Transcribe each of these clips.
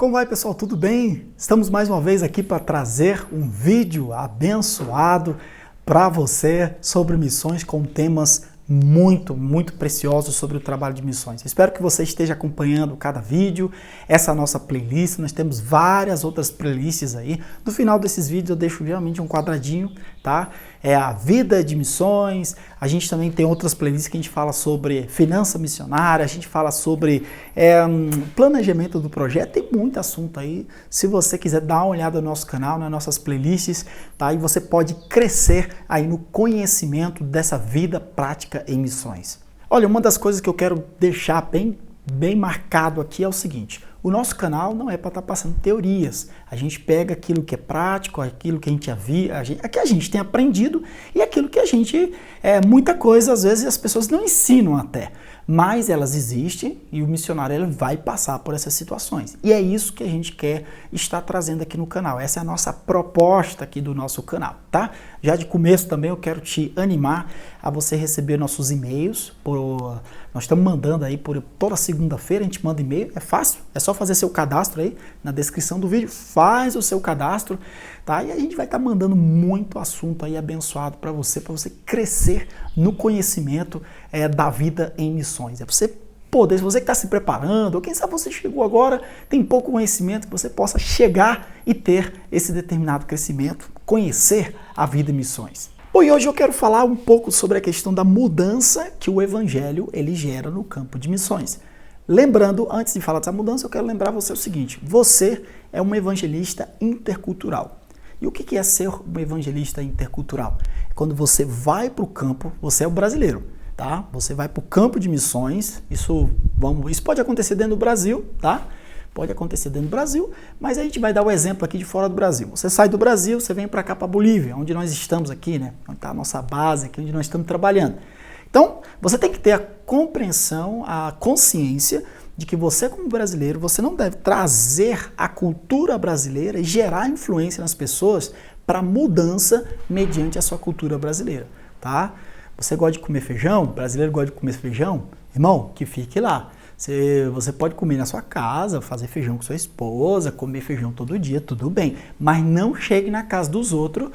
Como vai, pessoal? Tudo bem? Estamos mais uma vez aqui para trazer um vídeo abençoado para você sobre missões com temas muito preciosos sobre o trabalho de missões. Espero que você esteja acompanhando cada vídeo, essa nossa playlist. Nós temos várias outras playlists aí. No final desses vídeos eu deixo geralmente um quadradinho, tá? É a vida de missões. A gente também tem outras playlists que a gente fala sobre finança missionária, a gente fala sobre planejamento do projeto. Tem muito assunto aí. Se você quiser dar uma olhada no nosso canal, nas nossas playlists, tá? E você pode crescer aí no conhecimento dessa vida prática em missões. Olha, uma das coisas que eu quero deixar bem marcado aqui é o seguinte: o nosso canal não é para estar passando teorias. A gente pega aquilo que é prático, aquilo que a gente tem aprendido e aquilo que a gente, muita coisa, às vezes as pessoas não ensinam até, mas elas existem e o missionário ele vai passar por essas situações. E é isso que a gente quer estar trazendo aqui no canal. Essa é a nossa proposta aqui do nosso canal, tá? Já de começo também eu quero te animar a você receber nossos e-mails. Nós estamos mandando aí por toda segunda-feira, a gente manda e-mail, é fácil, é só fazer seu cadastro aí na descrição do vídeo, faz o seu cadastro, tá? E a gente vai estar mandando muito assunto aí abençoado para você crescer no conhecimento da vida em missões. É você poder, se você que está se preparando, ou quem sabe você chegou agora, tem pouco conhecimento, que você possa chegar e ter esse determinado crescimento, conhecer a vida em missões. Bom, e hoje eu quero falar um pouco sobre a questão da mudança que o evangelho ele gera no campo de missões. Lembrando, antes de falar dessa mudança, eu quero lembrar você o seguinte: você é um evangelista intercultural. E o que é ser um evangelista intercultural? Quando você vai para o campo, você é o brasileiro, tá? Você vai para o campo de missões, isso pode acontecer dentro do Brasil, tá? Pode acontecer dentro do Brasil, mas a gente vai dar o exemplo aqui de fora do Brasil. Você sai do Brasil, você vem para cá, para a Bolívia, onde nós estamos aqui, né? Onde está a nossa base aqui, onde nós estamos trabalhando. Então, você tem que ter a compreensão, a consciência de que você, como brasileiro, você não deve trazer a cultura brasileira e gerar influência nas pessoas para mudança mediante a sua cultura brasileira, tá? Você gosta de comer feijão? O brasileiro gosta de comer feijão? Irmão, que fique lá. Você pode comer na sua casa, fazer feijão com sua esposa, comer feijão todo dia, tudo bem. Mas não chegue na casa dos outros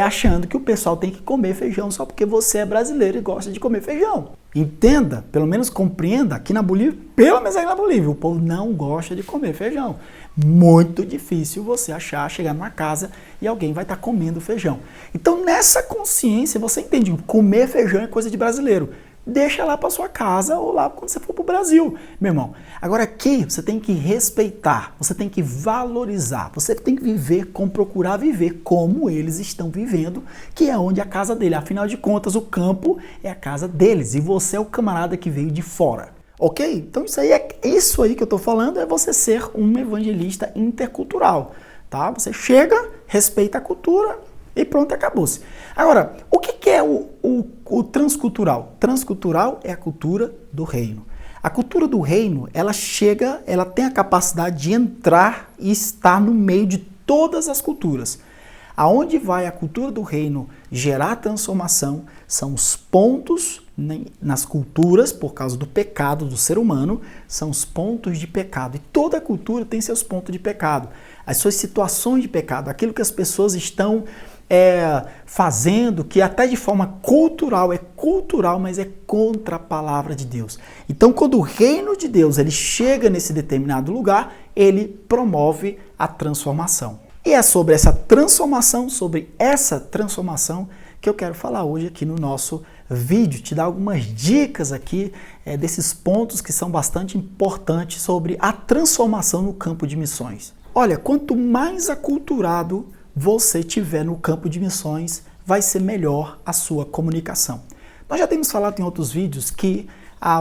achando que o pessoal tem que comer feijão só porque você é brasileiro e gosta de comer feijão. Entenda, pelo menos compreenda, aqui na Bolívia, pelo menos aí na Bolívia, o povo não gosta de comer feijão. Muito difícil você chegar numa casa e alguém vai estar comendo feijão. Então nessa consciência você entende, comer feijão é coisa de brasileiro. Deixa lá para sua casa ou lá quando você for para o Brasil, meu irmão. Agora aqui você tem que respeitar, você tem que valorizar, você tem que procurar viver como eles estão vivendo, que é onde é a casa dele. Afinal de contas, o campo é a casa deles e você é o camarada que veio de fora. Ok? Então isso aí que eu estou falando é você ser um evangelista intercultural, tá? Você chega, respeita a cultura e pronto, acabou-se. Agora, o que é o transcultural? Transcultural é a cultura do reino. A cultura do reino, ela tem a capacidade de entrar e estar no meio de todas as culturas. Aonde vai a cultura do reino gerar transformação são os pontos nas culturas, por causa do pecado do ser humano, são os pontos de pecado. E toda cultura tem seus pontos de pecado, as suas situações de pecado, aquilo que as pessoas estão fazendo, que até de forma cultural, mas é contra a palavra de Deus. Então, quando o reino de Deus ele chega nesse determinado lugar, ele promove a transformação. E é sobre essa transformação que eu quero falar hoje aqui no nosso vídeo, te dar algumas dicas aqui desses pontos que são bastante importantes sobre a transformação no campo de missões. Olha, quanto mais aculturado você tiver no campo de missões, vai ser melhor a sua comunicação. Nós já temos falado em outros vídeos que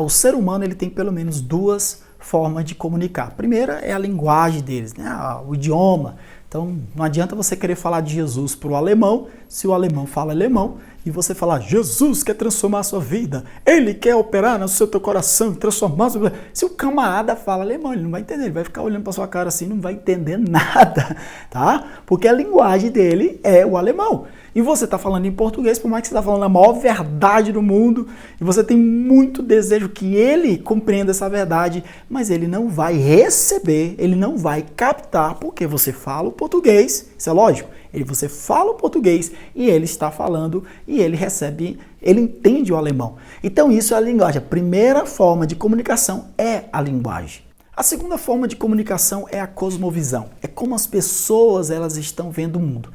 o ser humano ele tem pelo menos duas formas de comunicar. A primeira é a linguagem deles, né? O idioma. Então, não adianta você querer falar de Jesus para o alemão, se o alemão fala alemão, e você falar, Jesus quer transformar a sua vida, Ele quer operar no seu teu coração, transformar a sua vida. Se o camarada fala alemão, ele não vai entender, ele vai ficar olhando para sua cara assim, não vai entender nada, tá? Porque a linguagem dele é o alemão. E você está falando em português, por mais que você está falando a maior verdade do mundo, e você tem muito desejo que ele compreenda essa verdade, mas ele não vai receber, ele não vai captar, porque você fala o português, isso é lógico, você fala o português e ele está falando e ele recebe, ele entende o alemão. Então isso é a linguagem. A primeira forma de comunicação é a linguagem. A segunda forma de comunicação é a cosmovisão, é como as pessoas elas estão vendo o mundo.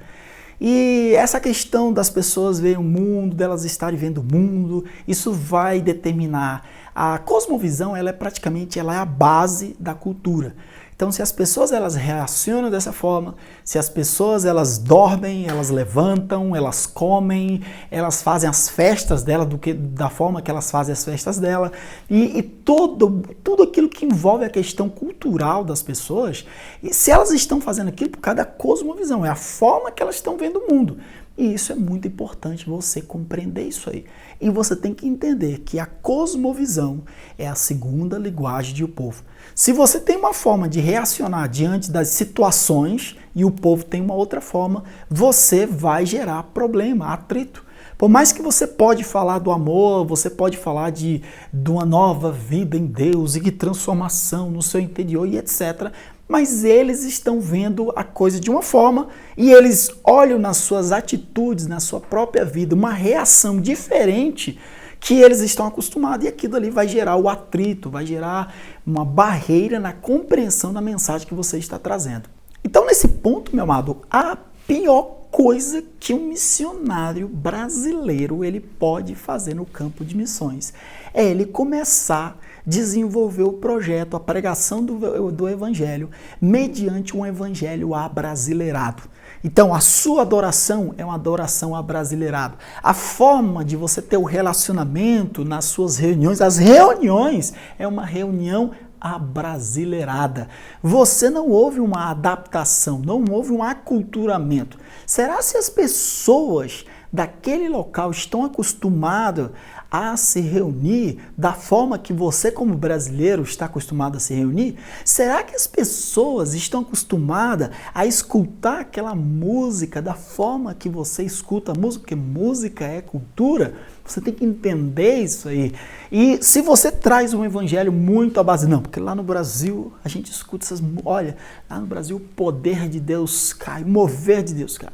E essa questão das pessoas verem o mundo, delas estarem vendo o mundo, isso vai determinar. A cosmovisão, ela é a base da cultura. Então, se as pessoas elas reacionam dessa forma, se as pessoas elas dormem, elas levantam, elas comem, elas fazem as festas dela da forma que elas fazem as festas dela, e tudo aquilo que envolve a questão cultural das pessoas, e se elas estão fazendo aquilo por causa da cosmovisão, é a forma que elas estão vendo o mundo. E isso é muito importante você compreender isso aí. E você tem que entender que a cosmovisão é a segunda linguagem do povo. Se você tem uma forma de reacionar diante das situações e o povo tem uma outra forma, você vai gerar problema, atrito. Por mais que você pode falar do amor, você pode falar de uma nova vida em Deus e de transformação no seu interior e etc., mas eles estão vendo a coisa de uma forma e eles olham nas suas atitudes, na sua própria vida, uma reação diferente que eles estão acostumados e aquilo ali vai gerar o atrito, vai gerar uma barreira na compreensão da mensagem que você está trazendo. Então, nesse ponto, meu amado, a pior coisa que um missionário brasileiro ele pode fazer no campo de missões é ele começar a desenvolver o projeto, a pregação do evangelho, mediante um evangelho abrasileirado. Então, a sua adoração é uma adoração abrasileirada. A forma de você ter o relacionamento nas suas reuniões, as reuniões é uma reunião abrasileirada. Você não houve uma adaptação, não houve um aculturamento. Será se as pessoas daquele local estão acostumadas a se reunir da forma que você, como brasileiro, está acostumado a se reunir? Será que as pessoas estão acostumadas a escutar aquela música da forma que você escuta a música? Porque música é cultura. Você tem que entender isso aí. E se você traz um evangelho muito à base, não, porque lá no Brasil a gente escuta essas... Olha, lá no Brasil o poder de Deus cai, o mover de Deus cai.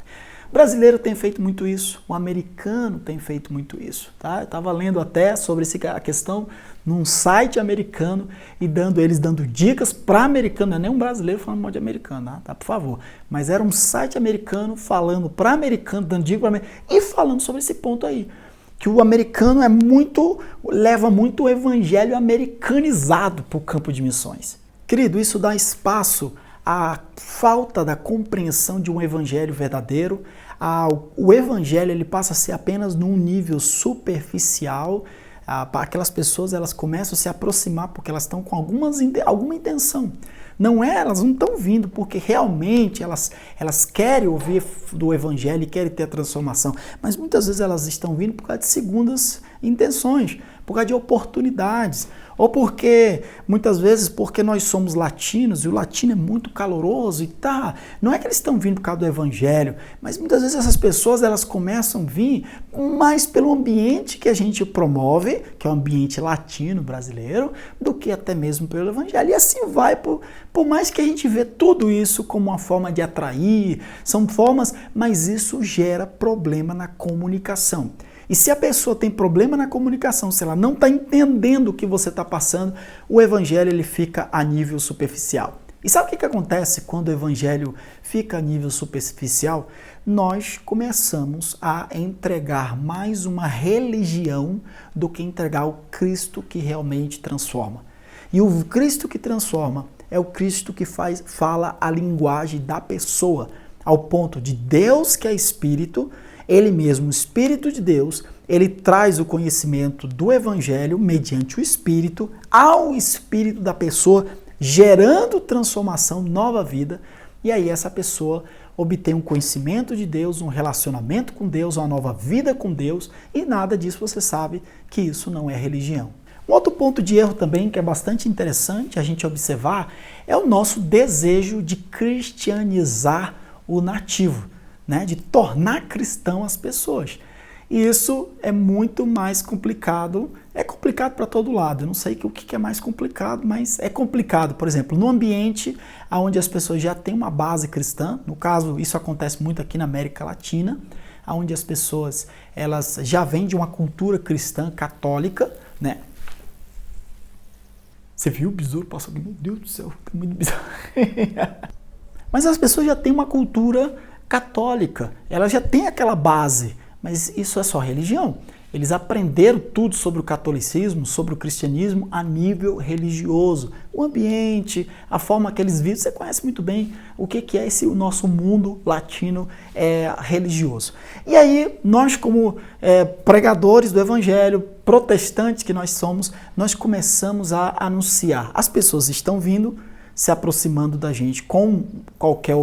O brasileiro tem feito muito isso, o americano tem feito muito isso, tá? Eu estava lendo até sobre a questão num site americano e eles dando dicas para americano, não é nem um brasileiro falando mal de americano, tá? Por favor. Mas era um site americano falando para americano, dando dicas para americano e falando sobre esse ponto aí. Que o americano leva muito o evangelho americanizado para o campo de missões. Querido, isso dá espaço à falta da compreensão de um evangelho verdadeiro. O evangelho ele passa a ser apenas num nível superficial. Aquelas pessoas elas começam a se aproximar porque elas estão com alguma intenção. Elas não estão vindo porque realmente elas querem ouvir do evangelho e querem ter a transformação, mas muitas vezes elas estão vindo por causa de segundas intenções, por causa de oportunidades, ou muitas vezes porque nós somos latinos e o latino é muito caloroso e tá, não é que eles estão vindo por causa do evangelho, mas muitas vezes essas pessoas elas começam a vir mais pelo ambiente que a gente promove, que é o ambiente latino brasileiro, do que até mesmo pelo evangelho, e assim vai, por mais que a gente vê tudo isso como uma forma de atrair, são formas, mas isso gera problema na comunicação. E se a pessoa tem problema na comunicação, se ela não está entendendo o que você está passando, o evangelho ele fica a nível superficial. E sabe o que acontece quando o evangelho fica a nível superficial? Nós começamos a entregar mais uma religião do que entregar o Cristo que realmente transforma. E o Cristo que transforma é o Cristo que fala a linguagem da pessoa, ao ponto de Deus que é Espírito, Ele mesmo, o Espírito de Deus, ele traz o conhecimento do Evangelho mediante o Espírito ao Espírito da pessoa, gerando transformação, nova vida, e aí essa pessoa obter um conhecimento de Deus, um relacionamento com Deus, uma nova vida com Deus, e nada disso você sabe que isso não é religião. Um outro ponto de erro também que é bastante interessante a gente observar é o nosso desejo de cristianizar o nativo, né? De tornar cristão as pessoas. E isso é muito mais complicado, é complicado para todo lado. Eu não sei o que é mais complicado, mas é complicado. Por exemplo, no ambiente onde as pessoas já têm uma base cristã, no caso, isso acontece muito aqui na América Latina, onde as pessoas elas já vêm de uma cultura cristã católica, né? Você viu o besouro passando? Meu Deus do céu, é muito bizarro. Mas as pessoas já têm uma cultura católica, elas já têm aquela base, mas isso é só religião. Eles aprenderam tudo sobre o catolicismo, sobre o cristianismo a nível religioso. O ambiente, a forma que eles vivem, você conhece muito bem o que é esse o nosso mundo latino religioso. E aí, nós como pregadores do evangelho, protestantes que nós somos, nós começamos a anunciar. As pessoas estão vindo, se aproximando da gente com qualquer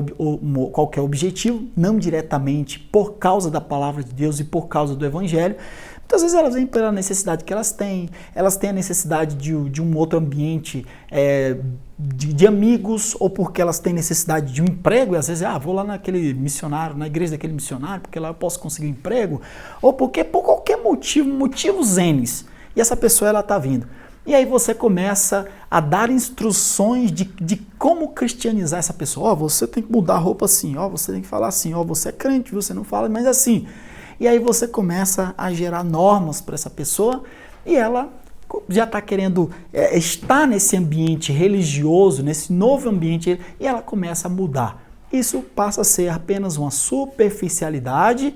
objetivo, não diretamente por causa da palavra de Deus e por causa do evangelho. Muitas vezes elas vêm pela necessidade que elas têm a necessidade de um outro ambiente de amigos, ou porque elas têm necessidade de um emprego, e às vezes, vou lá naquele missionário, na igreja daquele missionário, porque lá eu posso conseguir um emprego, ou porque por qualquer motivos N's, e essa pessoa ela está vindo. E aí você começa a dar instruções de como cristianizar essa pessoa. Você tem que mudar a roupa assim, você tem que falar assim, você é crente, você não fala mais assim. E aí você começa a gerar normas para essa pessoa e ela já está querendo estar nesse ambiente religioso, nesse novo ambiente, e ela começa a mudar. Isso passa a ser apenas uma superficialidade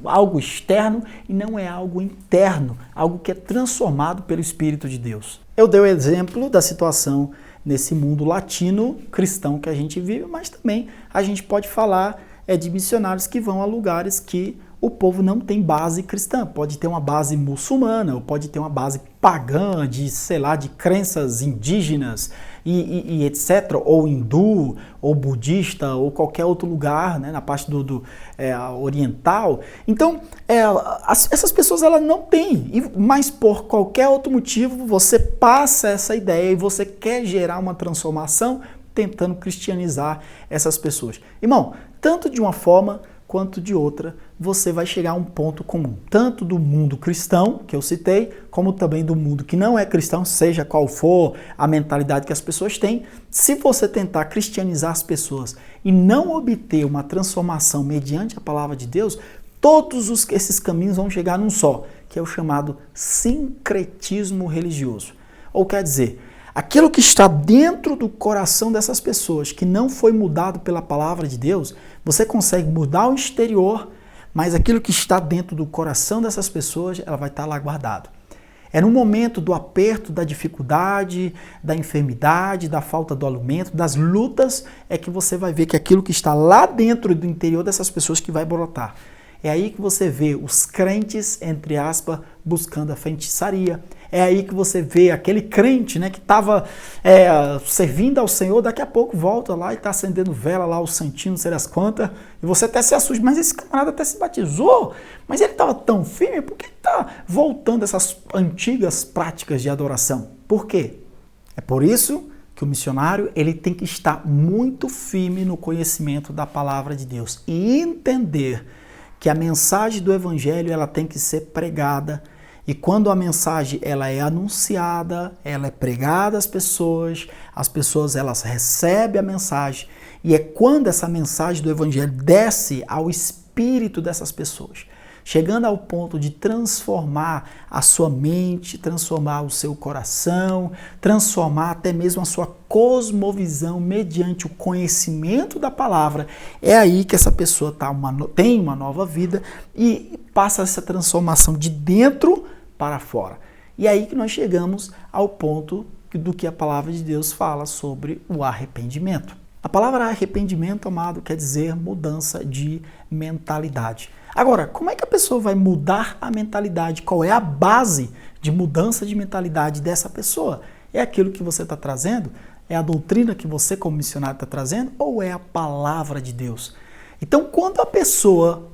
algo externo e não é algo interno, algo que é transformado pelo Espírito de Deus. Eu dei o exemplo da situação nesse mundo latino cristão que a gente vive, mas também a gente pode falar de missionários que vão a lugares que o povo não tem base cristã. Pode ter uma base muçulmana, ou pode ter uma base pagã, de crenças indígenas e etc., ou hindu, ou budista, ou qualquer outro lugar, né, na parte oriental. Então, essas pessoas elas não têm, mas por qualquer outro motivo você passa essa ideia e você quer gerar uma transformação tentando cristianizar essas pessoas. Irmão, tanto de uma forma quanto de outra, você vai chegar a um ponto comum, tanto do mundo cristão, que eu citei, como também do mundo que não é cristão, seja qual for a mentalidade que as pessoas têm. Se você tentar cristianizar as pessoas e não obter uma transformação mediante a palavra de Deus, todos esses caminhos vão chegar num só, que é o chamado sincretismo religioso. Ou quer dizer, aquilo que está dentro do coração dessas pessoas, que não foi mudado pela palavra de Deus, você consegue mudar o exterior, mas aquilo que está dentro do coração dessas pessoas, ela vai estar lá guardado. É no momento do aperto, da dificuldade, da enfermidade, da falta do alimento, das lutas, é que você vai ver que aquilo que está lá dentro do interior dessas pessoas que vai brotar. É aí que você vê os crentes, entre aspas, buscando a feitiçaria. É aí que você vê aquele crente, né, que estava servindo ao Senhor, daqui a pouco volta lá e está acendendo vela lá, o santinho, não sei das quantas, e você até se assusta, mas esse camarada até se batizou, mas ele estava tão firme, por que ele está voltando a essas antigas práticas de adoração? Por quê? É por isso que o missionário ele tem que estar muito firme no conhecimento da palavra de Deus e entender que a mensagem do evangelho ela tem que ser pregada, e quando a mensagem ela é anunciada, ela é pregada às pessoas elas recebem a mensagem, e é quando essa mensagem do evangelho desce ao espírito dessas pessoas, chegando ao ponto de transformar a sua mente, transformar o seu coração, transformar até mesmo a sua cosmovisão mediante o conhecimento da palavra, é aí que essa pessoa tem uma nova vida e passa essa transformação de dentro para fora. E é aí que nós chegamos ao ponto do que a palavra de Deus fala sobre o arrependimento. A palavra arrependimento, amado, quer dizer mudança de mentalidade. Agora, como é que a pessoa vai mudar a mentalidade? Qual é a base de mudança de mentalidade dessa pessoa? É aquilo que você está trazendo É a doutrina que você, como missionário, está trazendo? Ou é a palavra de Deus? Então,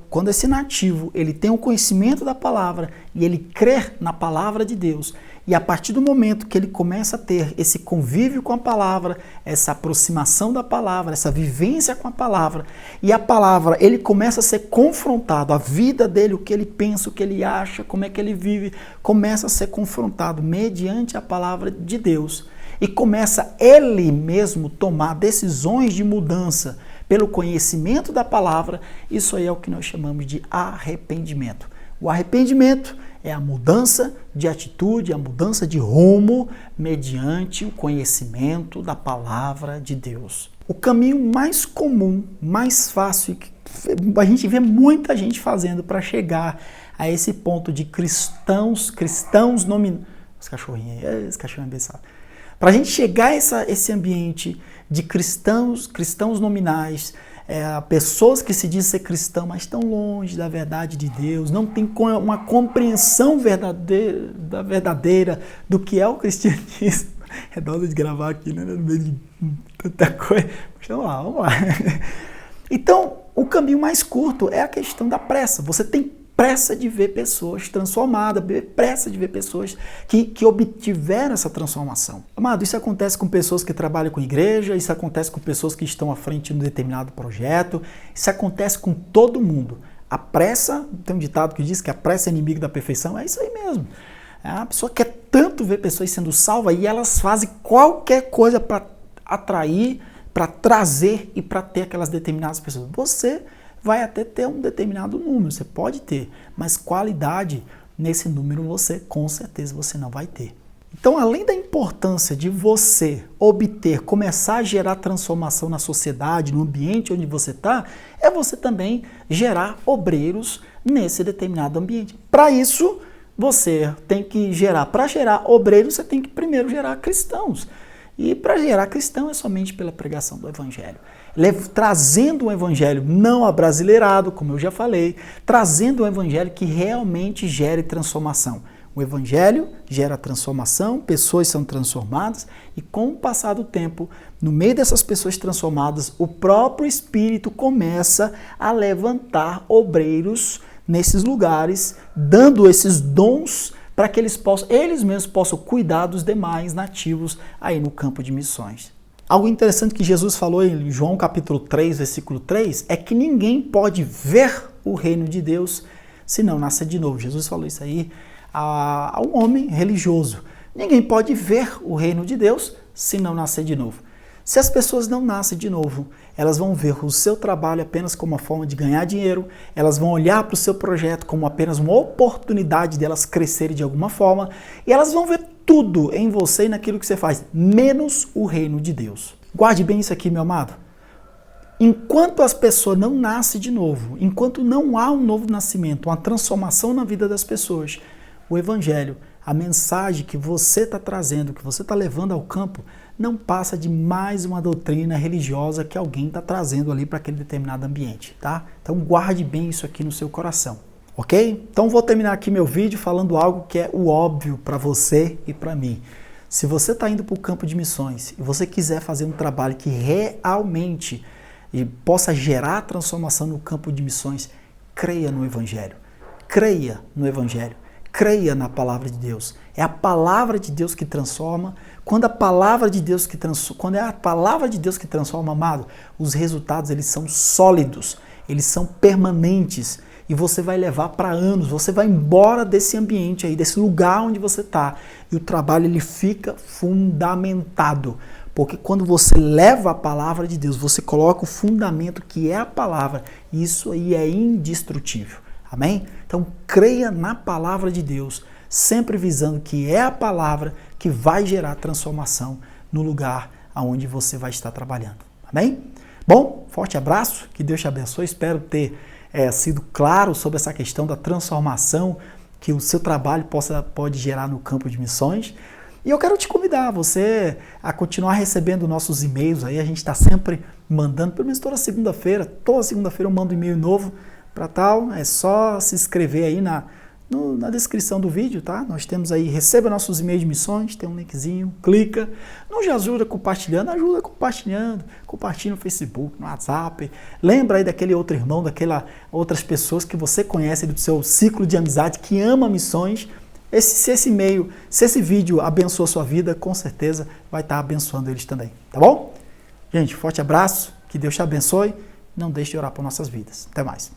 quando esse nativo, ele tem o conhecimento da palavra e ele crê na palavra de Deus, e a partir do momento que ele começa a ter esse convívio com a palavra, essa aproximação da palavra, essa vivência com a palavra, e a palavra, ele começa a ser confrontado, a vida dele, o que ele pensa, o que ele acha, como é que ele vive, começa a ser confrontado mediante a palavra de Deus, e começa ele mesmo tomar decisões de mudança pelo conhecimento da palavra. Isso aí é o que nós chamamos de arrependimento. O arrependimento é a mudança de atitude, a mudança de rumo mediante o conhecimento da palavra de Deus. O caminho mais comum, mais fácil, que a gente vê muita gente fazendo para chegar a esse ponto de cristãos nominados. Os cachorrinhos aí, esse cachorro é abençoado. Para a gente chegar a esse ambiente de cristãos nominais, pessoas que se dizem ser cristão, mas estão longe da verdade de Deus, não tem uma compreensão verdadeira do que é o cristianismo. É dó de gravar aqui, né? No meio de tanta coisa. Mas vamos lá. Então, o caminho mais curto é a questão da pressa. Você tem pressa de ver pessoas transformadas, pressa de ver pessoas que obtiveram essa transformação. Amado, isso acontece com pessoas que trabalham com igreja, isso acontece com pessoas que estão à frente de um determinado projeto, isso acontece com todo mundo. A pressa, tem um ditado que diz que a pressa é inimigo da perfeição, é isso aí mesmo. A pessoa quer tanto ver pessoas sendo salvas e elas fazem qualquer coisa para atrair, para trazer e para ter aquelas determinadas pessoas. Você vai até ter um determinado número, você pode ter, mas qualidade nesse número com certeza você não vai ter. Então, além da importância de você começar a gerar transformação na sociedade, no ambiente onde você está, é você também gerar obreiros nesse determinado ambiente. Para isso, você tem que para gerar obreiros, você tem que primeiro gerar cristãos. E para gerar cristão é somente pela pregação do evangelho. Trazendo um evangelho não abrasileirado, como eu já falei, trazendo um evangelho que realmente gere transformação. O evangelho gera transformação, pessoas são transformadas e com o passar do tempo, no meio dessas pessoas transformadas, o próprio Espírito começa a levantar obreiros nesses lugares, dando esses dons para que eles mesmos possam cuidar dos demais nativos aí no campo de missões. Algo interessante que Jesus falou em João capítulo 3, versículo 3, é que ninguém pode ver o reino de Deus se não nascer de novo. Jesus falou isso aí a um homem religioso. Ninguém pode ver o reino de Deus se não nascer de novo. Se as pessoas não nascem de novo, elas vão ver o seu trabalho apenas como uma forma de ganhar dinheiro, elas vão olhar para o seu projeto como apenas uma oportunidade de elas crescerem de alguma forma, e elas vão ver tudo em você e naquilo que você faz, menos o reino de Deus. Guarde bem isso aqui, meu amado. Enquanto as pessoas não nascem de novo, enquanto não há um novo nascimento, uma transformação na vida das pessoas, o evangelho, a mensagem que você está trazendo, que você está levando ao campo, não passa de mais uma doutrina religiosa que alguém está trazendo ali para aquele determinado ambiente, tá? Então guarde bem isso aqui no seu coração, ok? Então vou terminar aqui meu vídeo falando algo que é o óbvio para você e para mim. Se você está indo para o campo de missões e você quiser fazer um trabalho que realmente possa gerar transformação no campo de missões, creia no Evangelho. Creia no Evangelho. Creia na palavra de Deus. É a palavra de Deus que transforma. Quando é a palavra de Deus que transforma, amado, os resultados eles são sólidos, eles são permanentes e você vai levar para anos. Você vai embora desse ambiente aí, desse lugar onde você está, e o trabalho ele fica fundamentado. Porque quando você leva a palavra de Deus, você coloca o fundamento que é a palavra, e isso aí é indestrutível. Amém? Então creia na palavra de Deus, sempre visando que é a palavra que vai gerar transformação no lugar onde você vai estar trabalhando. Amém? Bom, forte abraço, que Deus te abençoe. Espero ter sido claro sobre essa questão da transformação que o seu trabalho pode gerar no campo de missões. E eu quero te convidar você a continuar recebendo nossos e-mails aí. A gente está sempre mandando, pelo menos toda segunda-feira eu mando um e-mail novo para tal. É só se inscrever aí na descrição do vídeo, tá? Nós temos aí, receba nossos e-mails de missões, tem um linkzinho, clica. Nos ajuda compartilhando, ajuda compartilhando. Compartilha no Facebook, no WhatsApp. Lembra aí daquele outro irmão, outras pessoas que você conhece do seu ciclo de amizade que ama missões. Se esse vídeo abençoa a sua vida, com certeza vai estar abençoando eles também, tá bom? Gente, forte abraço, que Deus te abençoe. Não deixe de orar por nossas vidas. Até mais.